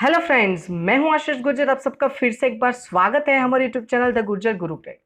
Hello friends, मैं हूं आशीष गुर्जर। आप सबका फिर से एक बार स्वागत है हमारे यूट्यूब चैनल द गुर्जर गुरु पे।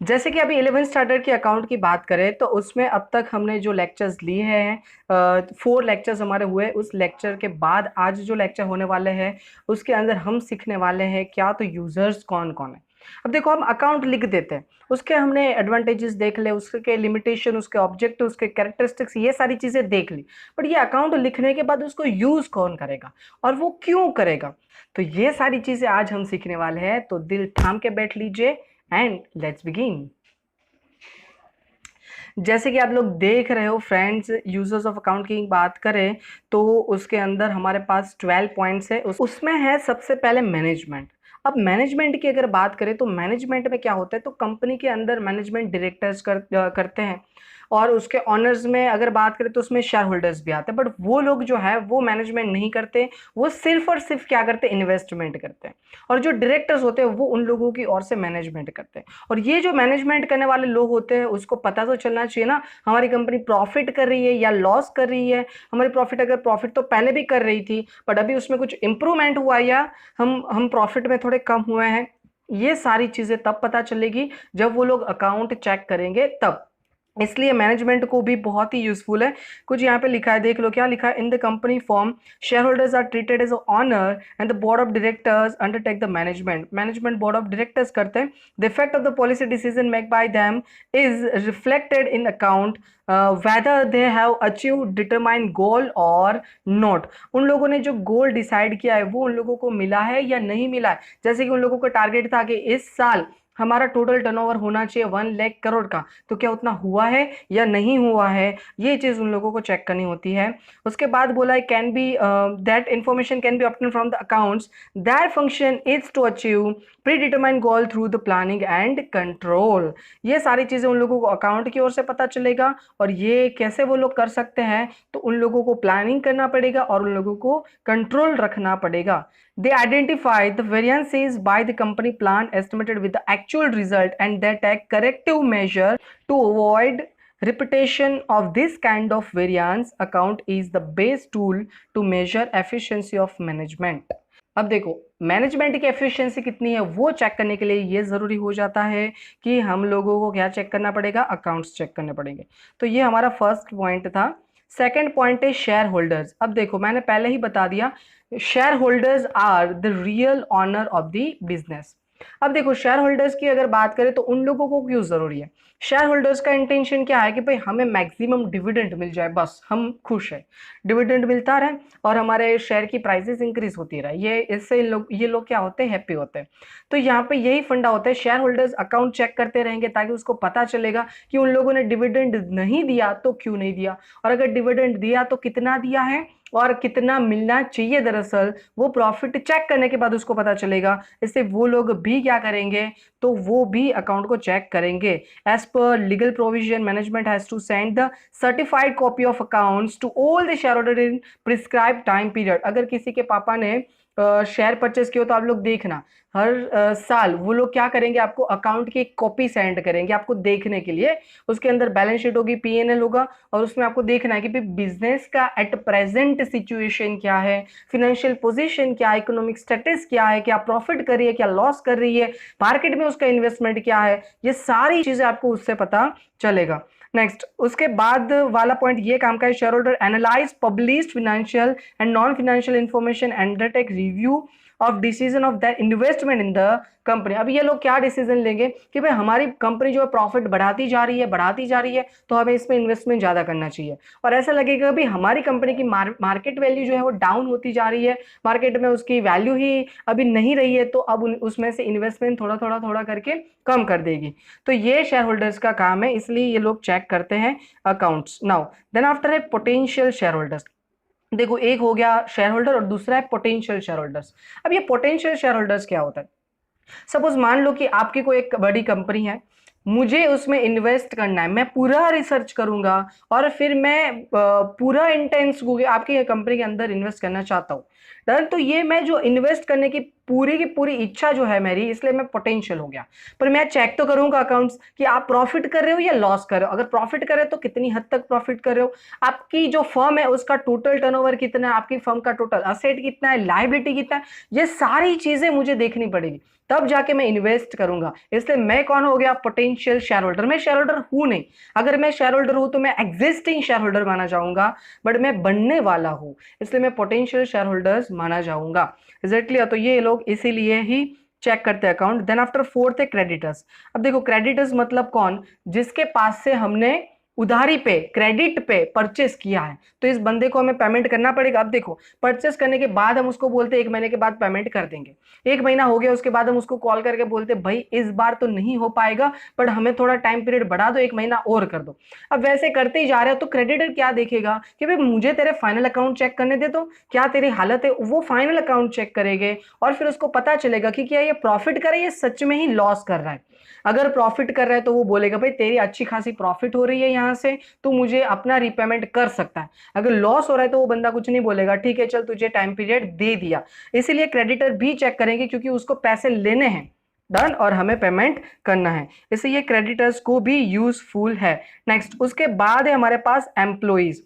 जैसे कि अभी 11th स्टैंडर्ड के अकाउंट की बात करें तो उसमें अब तक हमने जो लेक्चर्स लिए हैं, 4 लेक्चर्स हमारे हुए। उस लेक्चर के बाद आज जो लेक्चर होने वाले हैं उसके अंदर हम सीखने वाले हैं क्या, तो यूजर्स कौन कौन है। अब देखो, हम अकाउंट लिख देते हैं, उसके हमने एडवांटेजेस देख ले, उसके लिमिटेशन, उसके ऑब्जेक्ट, उसके कैरेक्टरिस्टिक्स, ये सारी चीजें देख ली। बट ये अकाउंट लिखने के बाद उसको यूज कौन करेगा और वो क्यों करेगा, तो ये सारी चीजें आज हम सीखने वाले हैं। तो दिल थाम के बैठ लीजिए एंड लेट्स बिगिन। जैसे कि आप लोग देख रहे हो फ्रेंड्स, यूजर्स ऑफ अकाउंट की बात करें तो उसके अंदर हमारे पास 12 पॉइंट्स है। उसमें है सबसे पहले मैनेजमेंट। अब मैनेजमेंट की अगर बात करें तो मैनेजमेंट में क्या होता है, तो कंपनी के अंदर मैनेजमेंट डायरेक्टर्स करते हैं, और उसके ऑनर्स में अगर बात करें तो उसमें शेयर होल्डर्स भी आते हैं। बट वो लोग जो है वो मैनेजमेंट नहीं करते, वो सिर्फ और सिर्फ क्या करते हैं, इन्वेस्टमेंट करते हैं। और जो डायरेक्टर्स होते हैं वो उन लोगों की ओर से मैनेजमेंट करते हैं। और ये जो मैनेजमेंट करने वाले लोग होते हैं उसको पता तो चलना चाहिए ना, हमारी कंपनी प्रॉफिट कर रही है या लॉस कर रही है। हमारी प्रॉफिट, अगर प्रॉफिट तो पहले भी कर रही थी बट अभी उसमें कुछ इंप्रूवमेंट हुआ, या हम प्रॉफिट में थोड़े कम हुए हैं, ये सारी चीजें तब पता चलेगी जब वो लोग अकाउंट चेक करेंगे तब। इसलिए मैनेजमेंट को भी बहुत ही यूजफुल है। कुछ यहाँ पे लिखा है, देख लो क्या लिखा है। In the company form shareholders are treated as owner and the board of directors undertake the management. Management board of directors करते हैं। The effect of the policy decision make by them is reflected in account whether they have achieve determine goal और not. उन लोगों ने जो goal decide किया है वो उन लोगों को मिला है या नहीं मिला है। जैसे कि उन लोगों का टारगेट था कि इस साल हमारा टोटल टर्नओवर होना चाहिए 1 लाख करोड़ का, तो क्या उतना हुआ है या नहीं हुआ है, ये चीज उन लोगों को चेक करनी होती है। उसके बाद बोला है can be that information can be obtain from the accounts, that function is to achieve predetermine goal through the planning and control. ये सारी चीजें उन लोगों को अकाउंट की ओर से पता चलेगा। और ये कैसे वो लोग कर सकते हैं, तो उन लोगों को प्लानिंग करना पड़ेगा और उन लोगों को कंट्रोल रखना पड़ेगा। They identify the variances by the company plan estimated with the actual result and they take corrective measure to avoid repetition of this kind of variance. Account is the best tool to measure efficiency of management. अब देखो, management की efficiency कितनी है वो check करने के लिए ये जरूरी हो जाता है कि हम लोगों को क्या चेक करना पड़ेगा, अकाउंट्स चेक करने पड़ेंगे। तो ये हमारा फर्स्ट पॉइंट था। सेकंड पॉइंट है शेयर होल्डर्स। अब देखो, मैंने पहले ही बता दिया, shareholders are the real owner of the business. अब देखो, शेयर होल्डर्स की अगर बात करें तो उन लोगों को क्यों जरूरी है। शेयर होल्डर्स का इंटेंशन क्या है कि भाई हमें मैक्सिमम डिविडेंड मिल जाए, बस हम खुश है, डिविडेंड मिलता रहे और हमारे शेयर की प्राइसेस इंक्रीज होती रहे, ये इससे ये लोग क्या होते हैं, हैप्पी होते हैं। तो यहाँ पे यही फंडा होता है, शेयर होल्डर्स अकाउंट चेक करते रहेंगे ताकि उसको पता चलेगा कि उन लोगों ने डिविडेंड नहीं दिया तो क्यों नहीं दिया, और अगर डिविडेंड दिया तो कितना दिया है और कितना मिलना चाहिए। दरअसल वो प्रॉफिट चेक करने के बाद उसको पता चलेगा। इससे वो लोग भी क्या करेंगे, तो वो भी अकाउंट को चेक करेंगे। As per legal provision management has to send the certified copy of accounts to all the shareholder in prescribe time period. अगर किसी के पापा ने शेयर परचेस किया तो आप लोग देखना, हर साल वो लोग क्या करेंगे, आपको अकाउंट की एक कॉपी सेंड करेंगे आपको देखने के लिए। उसके अंदर बैलेंस शीट होगी, पीएनएल होगा, और उसमें आपको देखना है कि बिजनेस का एट प्रेजेंट सिचुएशन क्या है, फिनेंशियल पोजीशन क्या है, इकोनॉमिक स्टेटस क्या है, क्या प्रॉफिट कर रही है, क्या लॉस कर रही है, मार्केट में उसका इन्वेस्टमेंट क्या है, ये सारी चीजें आपको उससे पता चलेगा। नेक्स्ट, उसके बाद वाला पॉइंट ये काम का है, share holder analyse published financial and non financial information undertake review of decision of the investment in the company. अब ये लोग क्या डिसीजन लेंगे कि भाई हमारी कंपनी जो है प्रॉफिट बढ़ाती जा रही है तो हमें इसमें इन्वेस्टमेंट ज्यादा करना चाहिए। और ऐसा लगेगा भी हमारी कंपनी की मार्केट वैल्यू जो है वो डाउन होती जा रही है, मार्केट में उसकी वैल्यू ही अभी नहीं रही है, तो अब उसमें से इन्वेस्टमेंट थोड़ा थोड़ा थोड़ा करके कम कर देगी। तो ये शेयर होल्डर्स का काम है, इसलिए ये लोग चेक करते हैं अकाउंट्स। नाउ देन आफ्टर है पोटेंशियल शेयर होल्डर्स। देखो, एक हो गया शेयर होल्डर और दूसरा है पोटेंशियल शेयर होल्डर्स। अब ये पोटेंशियल शेयर होल्डर्स क्या होता है, सपोज मान लो कि आपकी कोई एक बड़ी कंपनी है, मुझे उसमें इन्वेस्ट करना है, मैं पूरा रिसर्च करूंगा और फिर मैं पूरा इंटेंस आपकी कंपनी के अंदर इन्वेस्ट करना चाहता हूं। तो ये मैं जो इन्वेस्ट करने की पूरी की पूरी इच्छा जो है मेरी, इसलिए मैं पोटेंशियल हो गया। पर मैं चेक तो करूंगा अकाउंट्स कि आप प्रॉफिट कर रहे हो या लॉस कर रहे हो। अगर प्रॉफिट कर रहे हो तो कितनी हद तक प्रॉफिट कर रहे हो, आपकी जो फर्म है उसका टोटल टर्नओवर कितना है, आपकी फर्म का टोटल असेट कितना है, लायबिलिटी कितना है, ये सारी चीजें मुझे देखनी पड़ेगी, तब जाके मैं इन्वेस्ट करूंगा। इसलिए मैं कौन हो गया, पोटेंशियल शेयर होल्डर। मैं शेयर होल्डर हूं नहीं, अगर मैं शेयर होल्डर हूं तो मैं एग्जिस्टिंग शेयर होल्डर माना जाऊंगा, बट मैं बनने वाला हूं, इसलिए मैं पोटेंशियल शेयर होल्डर्स माना जाऊंगा। एग्जैक्टली, तो ये लोग इसीलिए ही चेक करते हैं अकाउंट। देन आफ्टर फोर्थ है क्रेडिटर्स। अब देखो क्रेडिटर्स मतलब कौन, जिसके पास से हमने उधारी पे, क्रेडिट पे परचेस किया है, तो इस बंदे को हमें पेमेंट करना पड़ेगा। अब देखो परचेस करने के बाद हम उसको बोलते हैं 1 महीने के बाद पेमेंट कर देंगे। 1 महीना हो गया, उसके बाद हम उसको कॉल करके बोलते हैं भाई इस बार तो नहीं हो पाएगा, बट हमें थोड़ा टाइम पीरियड बढ़ा दो, 1 महीना और कर दो। अब वैसे करते ही जा रहे हो तो क्रेडिटर क्या देखेगा कि भाई मुझे तेरे फाइनल अकाउंट चेक करने दे, तो क्या तेरी हालत है, वो फाइनल अकाउंट चेक करेंगे और फिर उसको पता चलेगा कि क्या ये प्रॉफिट कर रहा है, ये सच में ही लॉस कर रहा है। अगर प्रॉफिट कर रहा है तो वो बोलेगा भाई तेरी अच्छी खासी प्रॉफिट हो रही है यहां से, तो मुझे अपना रिपेमेंट कर सकता है। अगर लॉस हो रहा है तो वो बंदा कुछ नहीं बोलेगा, ठीक है चल तुझे टाइम पीरियड दे दिया। इसीलिए क्रेडिटर भी चेक करेंगे क्योंकि उसको पैसे लेने हैं, डन, और हमें पेमेंट करना है, इसलिए ये क्रेडिटर्स को भी यूजफुल है। नेक्स्ट उसके बाद है हमारे पास एम्प्लॉइज।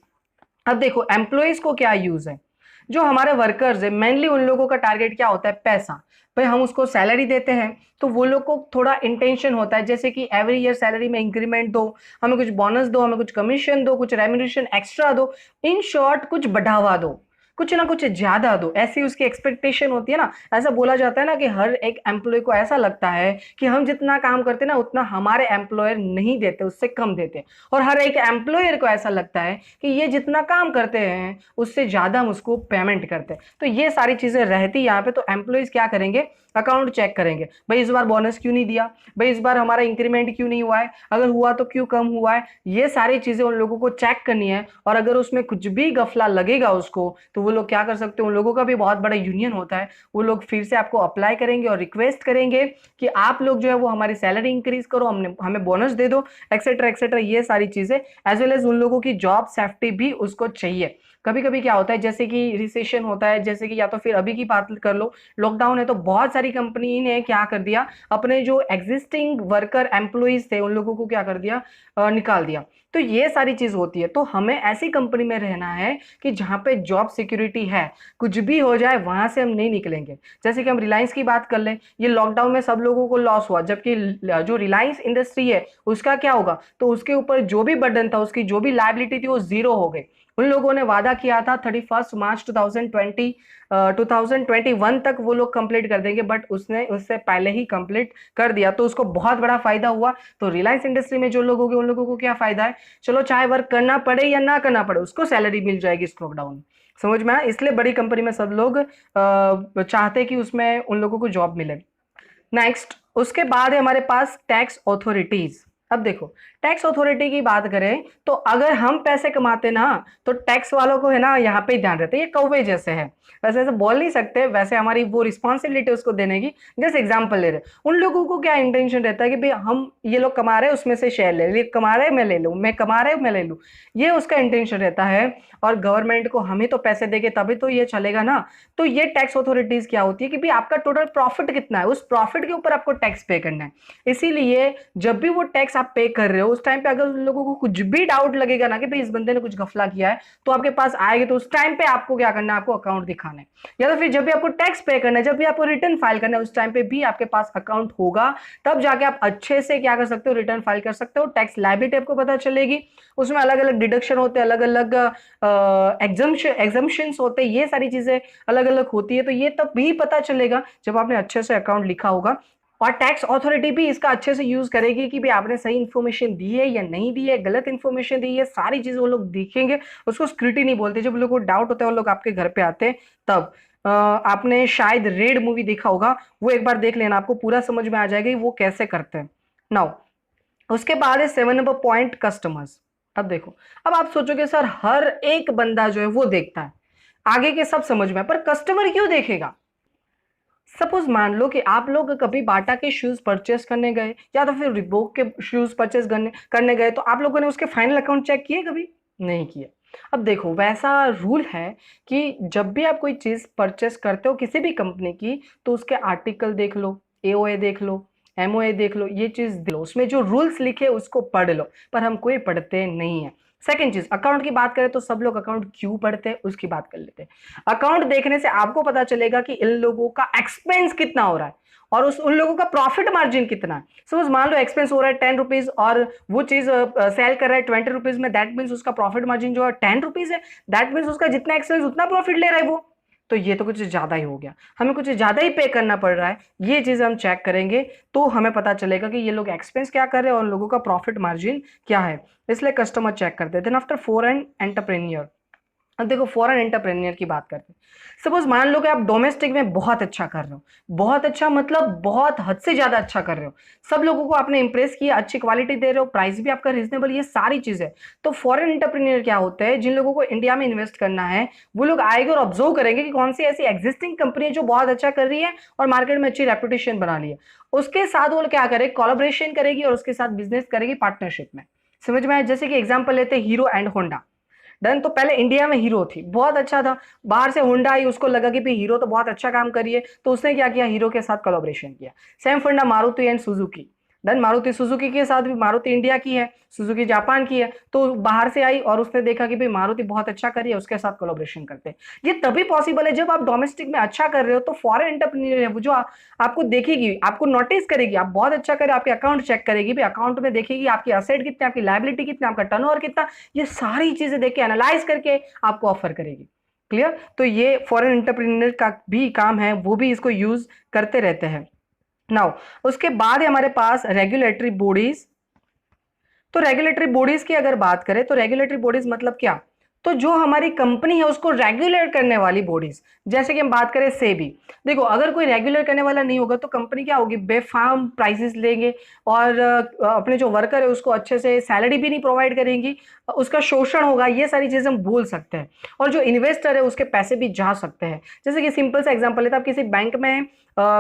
अब देखो एम्प्लॉइज को क्या यूज है, जो हमारे वर्कर्स है मेनली उन लोगों का टारगेट क्या होता है, पैसा। भाई हम उसको सैलरी देते हैं तो वो लोग को थोड़ा इंटेंशन होता है, जैसे कि एवरी ईयर सैलरी में इंक्रीमेंट दो, हमें कुछ बोनस दो, हमें कुछ कमीशन दो, कुछ रेम्यूनरेशन एक्स्ट्रा दो, इन शॉर्ट कुछ बढ़ावा दो, कुछ ना कुछ ज्यादा दो, ऐसी उसकी एक्सपेक्टेशन होती है ना। ऐसा बोला जाता है ना कि हर एक एम्प्लॉय को ऐसा लगता है कि हम जितना काम करते ना उतना हमारे एम्प्लॉयर नहीं देते, उससे कम देते, और हर एक एम्प्लॉयर को ऐसा लगता है कि ये जितना काम करते हैं उससे ज्यादा हम उसको पेमेंट करते हैं। तो ये सारी चीजें रहती यहाँ पे, तो एम्प्लॉयज क्या करेंगे, अकाउंट चेक करेंगे, भाई इस बार बोनस क्यों नहीं दिया, भाई इस बार हमारा इंक्रीमेंट क्यों नहीं हुआ है, अगर हुआ तो क्यों कम हुआ है, ये सारी चीजें उन लोगों को चेक करनी है। और अगर उसमें कुछ भी गफला लगेगा उसको, तो वो लोग क्या कर सकते हैं, उन लोगों का भी बहुत बड़ा यूनियन होता है, वो लोग फिर से आपको अप्लाई करेंगे और रिक्वेस्ट करेंगे कि आप लोग जो है वो हमारी सैलरी इंक्रीज करो, हमें बोनस दे दो, एक्सेट्रा एक्सेट्रा, ये सारी चीजें। एज वेल एज उन लोगों की जॉब सेफ्टी भी उसको चाहिए। कभी कभी क्या होता है, जैसे कि रिसेशन होता है, जैसे कि या तो फिर अभी की बात कर लो, लॉकडाउन है, तो बहुत सारी कंपनी ने क्या कर दिया, अपने जो एग्जिस्टिंग वर्कर एम्प्लॉइज थे उन लोगों को क्या कर दिया, निकाल दिया। तो ये सारी चीज होती है, तो हमें ऐसी कंपनी में रहना है कि जहां पे जॉब सिक्योरिटी है, कुछ भी हो जाए वहां से हम नहीं निकलेंगे। जैसे कि हम रिलायंस की बात कर लें, ये लॉकडाउन में सब लोगों को लॉस हुआ, जबकि जो रिलायंस इंडस्ट्री है उसका क्या होगा, तो उसके ऊपर जो भी बर्डन था, उसकी जो भी लायबिलिटी थी वो जीरो हो गई। उन लोगों ने वादा किया था 31 मार्च 2021 तक वो लोग कंप्लीट कर देंगे, बट उसने उससे पहले ही कंप्लीट कर दिया, तो उसको बहुत बड़ा फायदा हुआ। तो रिलायंस इंडस्ट्री में जो लोग होंगे उन लोगों को क्या फायदा है, चलो चाहे वर्क करना पड़े या ना करना पड़े, उसको सैलरी मिल जाएगी इस लॉकडाउन में। समझ में आया, इसलिए बड़ी कंपनी में सब लोग चाहते कि उसमें उन लोगों को जॉब मिले। नेक्स्ट उसके बाद है हमारे पास टैक्स ऑथोरिटीज। अब देखो टैक्स अथॉरिटी की बात करें तो अगर हम पैसे कमाते ना, तो टैक्स वालों को है ना यहाँ पे ही ध्यान रहता है, ये कौवे जैसे है, वैसे ऐसे बोल नहीं सकते, वैसे हमारी वो रिस्पॉन्सिबिलिटी उसको देने की। जैसे एग्जांपल ले रहे, उन लोगों को क्या इंटेंशन रहता है कि भाई हम, ये लोग कमा रहे हैं उसमें से शेयर ले, ये कमा रहे मैं ले लूँ, मैं कमा रहे मैं ले लूँ, ये उसका इंटेंशन रहता है। और गवर्नमेंट को हम ही तो पैसे देंगे तभी तो ये चलेगा ना। तो ये टैक्स अथॉरिटीज क्या होती है कि भाई आपका टोटल प्रॉफिट कितना है, उस प्रॉफिट के ऊपर आपको टैक्स पे करना है। इसीलिए जब भी वो टैक्स आप पे कर रहे हो उस टाइम पे अगर उन लोगों को कुछ भी डाउट लगेगा ना कि भाई इस बंदे ने कुछ घपला किया है, तो आपके पास आएंगे, तो उस टाइम पे आपको क्या करना है, आपको अकाउंट दिखाना है। या तो फिर जब भी आपको टैक्स पे करना है, जब भी आपको रिटर्न फाइल करना है, उस टाइम पे भी आपके पास अकाउंट होगा, तब जाके आप अच्छे से क्या कर सकते हो, रिटर्न फाइल कर सकते हो। टैक्स लायबिलिटी आपको पता चलेगी, उसमें अलग अलग डिडक्शन होते हैं, अलग अलग एग्जम्पशंस होते हैं, ये सारी चीजें अलग अलग होती है। तो ये तब भी पता चलेगा जब आपने अच्छे से अकाउंट लिखा होगा। और टैक्स अथॉरिटी भी इसका अच्छे से यूज करेगी कि भाई आपने सही इन्फॉर्मेशन दी है या नहीं दी है, गलत इन्फॉर्मेशन दी है, सारी चीजें वो लोग देखेंगे। उसको स्क्रूटिनी बोलते हैं, जब लोगों को डाउट होता है वो लोग आपके घर पे आते हैं तब। आपने शायद रेड मूवी देखा होगा, वो एक बार देख लेना, आपको पूरा समझ में आ जाएगा वो कैसे करते हैं। नाउ उसके बाद है 7 नंबर पॉइंट, कस्टमर्स। अब देखो, अब आप सोचोगे सर हर एक बंदा जो है वो देखता है, आगे के सब समझ में, पर कस्टमर क्यों देखेगा। सपोज मान लो कि आप लोग कभी बाटा के शूज परचेस करने गए या तो फिर रिबॉक के शूज परचेस करने गए, तो आप लोगों ने उसके फाइनल अकाउंट चेक किए, कभी नहीं किया। अब देखो वैसा रूल है कि जब भी आप कोई चीज़ परचेस करते हो किसी भी कंपनी की, तो उसके आर्टिकल देख लो, एओए देख लो, एमओए देख लो, ये चीज़ देख लो, उसमें जो रूल्स लिखे उसको पढ़ लो, पर हम कोई पढ़ते नहीं है। सेकंड चीज, अकाउंट की बात करें तो सब लोग अकाउंट क्यों पढ़ते हैं उसकी बात कर लेते हैं। अकाउंट देखने से आपको पता चलेगा कि इन लोगों का एक्सपेंस कितना हो रहा है और उन लोगों का प्रॉफिट मार्जिन कितना है। सपोज मान लो एक्सपेंस हो रहा है 10 रुपीज और वो चीज सेल कर रहा है 20 रुपीज में, दैट मीन्स उसका प्रॉफिट मार्जिन जो है 10 रुपीज है, दैट मीन्स उसका जितना एक्सपेंस उतना प्रॉफिट ले रहा है वो। तो ये तो कुछ ज्यादा ही हो गया, हमें कुछ ज्यादा ही पे करना पड़ रहा है। ये चीज हम चेक करेंगे तो हमें पता चलेगा कि ये लोग एक्सपेंस क्या कर रहे हैं और उन लोगों का प्रॉफिट मार्जिन क्या है, इसलिए कस्टमर चेक करते हैं। देन आफ्टर फॉरेन एंटरप्रेन्योर, अब देखो फॉरेन एंटरप्रेन्योर की बात करते हैं। सपोज मान लो कि आप डोमेस्टिक में बहुत अच्छा कर रहे हो, बहुत अच्छा मतलब बहुत हद से ज्यादा अच्छा कर रहे हो, सब लोगों को आपने इंप्रेस किया, अच्छी क्वालिटी दे रहे हो, प्राइस भी आपका रीजनेबल, ये सारी चीजें। तो फॉरेन एंटरप्रेन्योर क्या होते हैं, जिन लोगों को इंडिया में इन्वेस्ट करना है वो लोग आएंगे और ऑब्जर्व करेंगे कि कौन सी ऐसी एग्जिस्टिंग कंपनी है जो बहुत अच्छा कर रही है और मार्केट में अच्छी रेपुटेशन बना ली है, उसके साथ वो क्या करे, कोलैबोरेशन करेगी और उसके साथ बिजनेस करेगी पार्टनरशिप में। समझ में आया? जैसे कि एग्जांपल लेते हैं हीरो एंड होंडा। डन, तो पहले इंडिया में हीरो थी, बहुत अच्छा था, बाहर से होंडा आई, उसको लगा कि भाई हीरो तो बहुत अच्छा काम कर रही है, तो उसने क्या किया, हीरो के साथ कोलैबोरेशन किया। सेम फंडा Maruti and Suzuki. Done, Maruti Suzuki के साथ भी, मारुति इंडिया की है, सुजुकी जापान की है, तो बाहर से आई और उसने देखा कि भाई मारुति बहुत अच्छा कर रही है, उसके साथ कोलैबोरेशन करते हैं। ये तभी पॉसिबल है जब आप डोमेस्टिक में अच्छा कर रहे हो, तो फॉरेन एंटरप्रेन्योर है वो जो आपको देखेगी, आपको नोटिस करेगी, आप बहुत अच्छा करें, आपके अकाउंट चेक करेगी, भाई अकाउंट में देखेगी आपकी असेट कितने, आपकी लायबिलिटी कितने, आपका टर्नओवर कितना, ये सारी चीजें देख के एनालाइज करके आपको ऑफर करेगी। क्लियर? तो ये फॉरेन एंटरप्रेन्योर का भी काम है, वो भी इसको यूज करते रहते हैं। नाउ उसके बाद है हमारे पास रेगुलेटरी बॉडीज। तो रेगुलेटरी बॉडीज की अगर बात करें तो रेगुलेटरी बॉडीज मतलब क्या, तो जो हमारी कंपनी है उसको रेगुलेट करने वाली बॉडीज। जैसे कि हम बात करें सेबी, देखो अगर कोई रेगुलेट करने वाला नहीं होगा तो कंपनी क्या होगी, बेफाम प्राइसेस लेंगे और अपने जो वर्कर है उसको अच्छे से सैलरी भी नहीं प्रोवाइड करेंगी, उसका शोषण होगा, ये सारी चीजें हम बोल सकते हैं। और जो इन्वेस्टर है उसके पैसे भी जा सकते हैं। जैसे कि सिंपल सा एग्जांपल लेते हैं, आप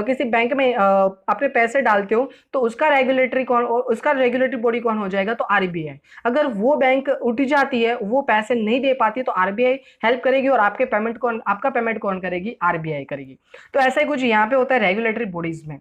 किसी बैंक में अपने पैसे डालते हो तो उसका रेगुलेटरी कौन, उसका रेगुलेटरी बॉडी कौन हो जाएगा, तो आरबीआई। अगर वो बैंक उठ जाती है, वो पैसे नहीं दे पाती, तो आरबीआई हेल्प करेगी और आपका पेमेंट कौन करेगी, आरबीआई करेगी। तो ऐसा ही कुछ यहाँ पे होता है रेगुलेटरी बॉडीज में।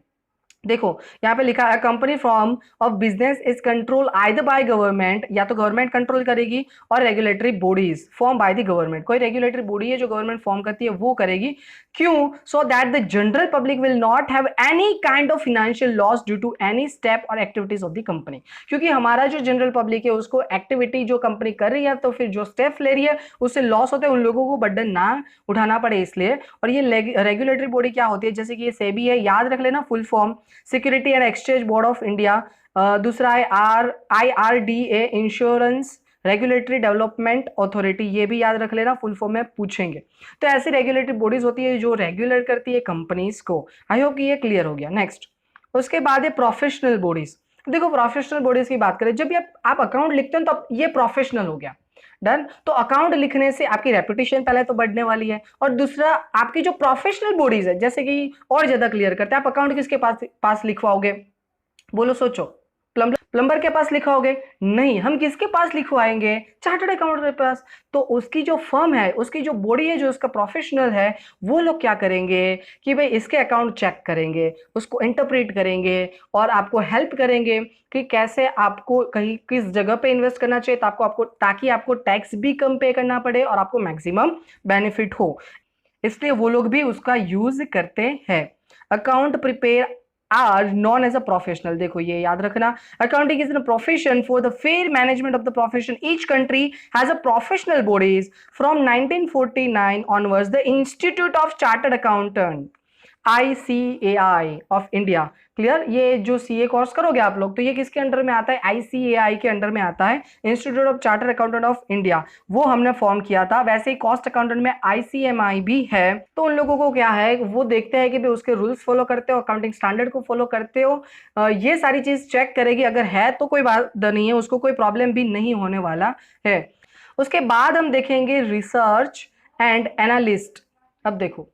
देखो यहाँ पे लिखा है company form of business is control either by government, या तो गवर्नमेंट कंट्रोल करेगी, और regulatory bodies form by the government, कोई रेगुलेटरी बॉडी है जो गवर्नमेंट फॉर्म करती है वो करेगी। क्यों? So that the general public will not have any kind of financial loss due to any step और एक्टिविटीज ऑफ द कंपनी। क्योंकि हमारा जो जनरल पब्लिक है उसको एक्टिविटी जो कंपनी कर रही है तो फिर जो स्टेप ले रही है उससे लॉस होता है, उन लोगों को बर्डन ना उठाना पड़े इसलिए। और ये रेगुलेटरी बॉडी क्या होती है, जैसे कि ये सेबी है, याद रख लेना full form, security and exchange board of India. दूसरा है IRDA, insurance regulatory development authority, ये भी याद रख लेना, फुल फॉर्म में पूछेंगे। तो ऐसी रेगुलेटरी बॉडीज होती है जो रेगुलेट करती है कंपनीज को। आई होप कि ये क्लियर हो गया। नेक्स्ट उसके बाद है प्रोफेशनल बॉडीज। देखो प्रोफेशनल बॉडीज की बात करें, जब भी आप अकाउंट लिखते हो तो ये प्रोफेशनल हो गया। डन, तो अकाउंट लिखने से आपकी रेपुटेशन पहले तो बढ़ने वाली है, और दूसरा आपकी जो प्रोफेशनल बॉडीज है, जैसे कि और ज्यादा क्लियर करते हैं, आप अकाउंट किसके पास लिखवाओगे, बोलो सोचो। प्लम्बर के पास लिखवाओगे? नहीं, हम किसके पास लिखवाएंगे, चार्टर्ड अकाउंटेंट के पास। तो उसकी जो फर्म है, उसकी जो बॉडी है, जो उसका प्रोफेशनल है, वो लोग क्या करेंगे कि भाई इसके अकाउंट चेक करेंगे, उसको इंटरप्रेट करेंगे और आपको हेल्प करेंगे कि कैसे आपको कहीं किस जगह पे इन्वेस्ट करना चाहिए, ताकि आपको टैक्स भी कम पे करना पड़े और आपको मैक्सिमम बेनिफिट हो, इसलिए वो लोग भी उसका यूज करते हैं। Account prepare are known as a professional, देखो ये याद रखना, accounting is a profession for the fair management of the profession, each country has a professional bodies from 1949 onwards, the institute of chartered accountant ICAI of India. Clear? ये जो CA course करोगे आप लोग, तो ये किसके अंडर में आता है, ICAI के अंडर में आता है, institute of chartered accountant of India, वो हमने फॉर्म किया था। वैसे ही कॉस्ट अकाउंटेंट में ICMI भी है। तो उन लोगों को क्या है, वो देखते हैं कि भाई उसके रूल्स फॉलो करते हो, अकाउंटिंग स्टैंडर्ड को फॉलो करते हो, ये सारी चीज चेक करेगी, अगर है तो कोई बात नहीं है, उसको कोई प्रॉब्लम भी नहीं होने वाला है। उसके बाद हम देखेंगे रिसर्च एंड एनालिस्ट। अब देखो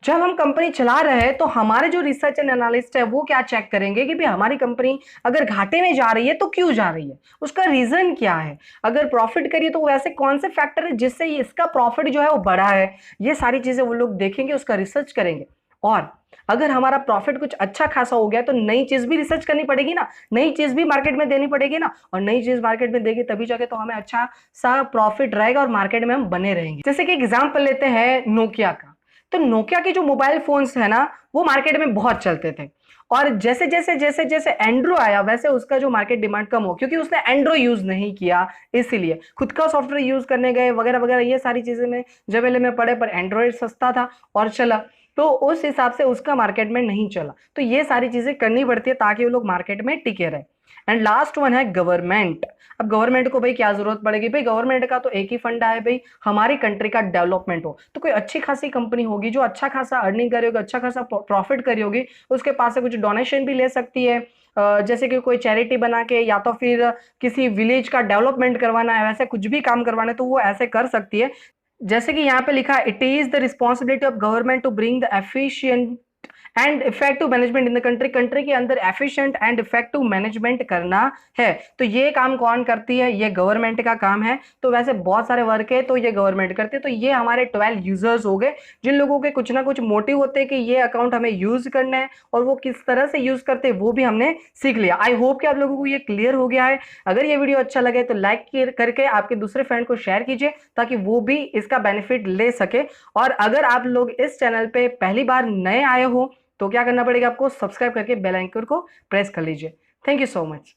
जब हम कंपनी चला रहे हैं तो हमारे जो रिसर्च एंड एनालिस्ट है वो क्या चेक करेंगे कि भाई हमारी कंपनी अगर घाटे में जा रही है तो क्यों जा रही है, उसका रीजन क्या है, अगर प्रॉफिट करिए तो वैसे कौन से फैक्टर है जिससे इसका प्रॉफिट जो है वो बढ़ा है। ये सारी चीजें वो लोग देखेंगे, उसका रिसर्च करेंगे। और अगर हमारा प्रॉफिट कुछ अच्छा खासा हो गया तो नई चीज भी रिसर्च करनी पड़ेगी ना, नई चीज भी मार्केट में देनी पड़ेगी ना, और नई चीज मार्केट में देगी तभी जाके तो हमें अच्छा सा प्रॉफिट रहेगा और मार्केट में हम बने रहेंगे। जैसे कि एग्जांपल लेते हैं नोकिया का। तो नोकिया के जो मोबाइल फोन्स है ना वो मार्केट में बहुत चलते थे, और जैसे जैसे जैसे जैसे एंड्रो आया वैसे उसका जो मार्केट डिमांड कम हो, क्योंकि उसने एंड्रो यूज नहीं किया, इसीलिए खुद का सॉफ्टवेयर यूज करने गए वगैरह वगैरह, ये सारी चीजें में जवेले में पड़े, पर एंड्रॉइड सस्ता था और चला, तो उस हिसाब से उसका मार्केट में नहीं चला। तो ये सारी चीजें करनी पड़ती है ताकि वो लोग मार्केट में टिके रहे। एंड लास्ट वन है गवर्नमेंट। अब गवर्नमेंट को भाई क्या जरूरत पड़ेगी, भाई गवर्नमेंट का तो एक ही फंडा है, भाई हमारी कंट्री का डेवलपमेंट हो। तो कोई अच्छी खासी कंपनी होगी जो अच्छा खासा अर्निंग करी होगी, अच्छा खासा प्रॉफिट करी होगी, उसके पास से कुछ डोनेशन भी ले सकती है। जैसे कि कोई चैरिटी बना के, या तो फिर किसी विलेज का डेवलपमेंट करवाना है, वैसे कुछ भी काम करवाना है तो वो ऐसे कर सकती है। जैसे कि यहाँ पे लिखा है, it is the responsibility of government to bring the efficient and effective management in the country. Country के अंदर एफिशिएंट एंड इफेक्टिव मैनेजमेंट करना है। तो ये काम कौन करती है, ये गवर्नमेंट का काम है। तो वैसे बहुत सारे वर्क है तो ये गवर्नमेंट करती है। तो ये हमारे 12 यूजर्स हो गए जिन लोगों के कुछ ना कुछ मोटिव होते हैं कि ये अकाउंट हमें यूज करना है, और वो किस तरह से यूज करते हैं वो भी हमने सीख लिया। आई होप कि आप लोगों को ये क्लियर हो गया है। अगर ये वीडियो अच्छा लगे तो लाइक करके आपके दूसरे फ्रेंड को शेयर कीजिए ताकि वो भी इसका बेनिफिट ले सके। और अगर आप लोग इस चैनल पे पहली बार नए आए हो तो क्या करना पड़ेगा, आपको सब्सक्राइब करके बेल आइकन को प्रेस कर लीजिए। Thank you so much.